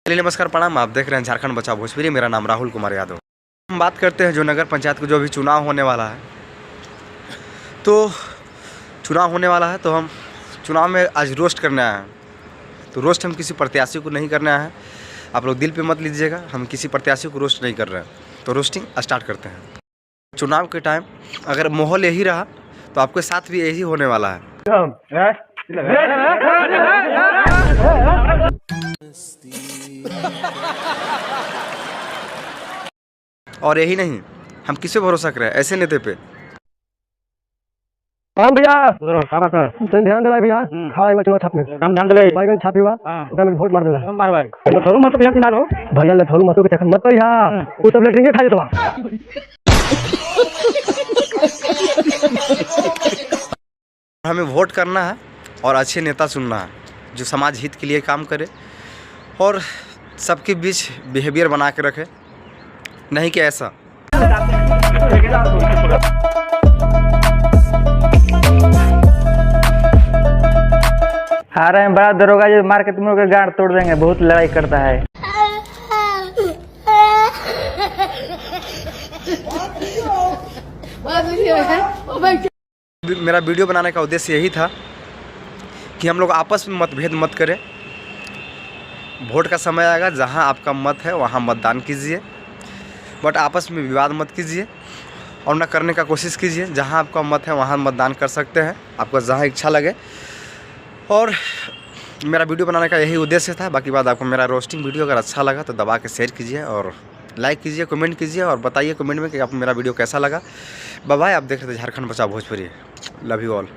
चलिए नमस्कार प्रणाम, आप देख रहे हैं झारखंड बचाओ भोजपुरी। मेरा नाम राहुल कुमार यादव। हम बात करते हैं जो नगर पंचायत का जो भी चुनाव होने वाला है, तो चुनाव होने वाला है तो हम चुनाव में आज रोस्ट करने आए हैं। तो रोस्ट हम किसी प्रत्याशी को नहीं करने आए हैं, आप लोग दिल पे मत लीजिएगा। हम किसी प्रत्याशी को रोस्ट नहीं कर रहे हैं, तो रोस्टिंग स्टार्ट करते हैं। चुनाव के टाइम अगर माहौल यही रहा तो आपके साथ भी यही होने वाला है। और यही नहीं, हम किस पे भरोसा करें ऐसे नेता पे। हाँ भैया ध्यान दे भैया, खाए चुनाव छापने काम ध्यान दे बैगन छापी हुआ में वोट मार देना मार भाई तो थोड़ा मत भैया किनारो भैया ले थोड़ा मत के देखन मत भैया वो सब लेटरिंग खा देतो। हमें वोट करना है और अच्छे नेता चुनना है जो समाज हित के लिए काम करे और सबके बीच बिहेवियर बना के रखे, नहीं कि ऐसा। आ रहे हैं बड़ा दरोगा जी, मार के तुम लोग के गांड तोड़ देंगे, बहुत लड़ाई करता है। मेरा वीडियो बनाने का उद्देश्य यही था कि हम लोग आपस में मतभेद मत करें। वोट का समय आएगा, जहां आपका मत है वहां मतदान कीजिए, बट आपस में विवाद मत कीजिए और न करने का कोशिश कीजिए। जहां आपका मत है वहां मतदान कर सकते हैं, आपको जहां इच्छा लगे। और मेरा वीडियो बनाने का यही उद्देश्य था। बाकी बात, आपको मेरा रोस्टिंग वीडियो अगर अच्छा लगा तो दबा के शेयर कीजिए और लाइक कीजिए, कमेंट कीजिए और बताइए कमेंट में कि आपको मेरा वीडियो कैसा लगा। Bye bye. आप देख रहे थे झारखंड बचाओ भोजपुरी। Love you all.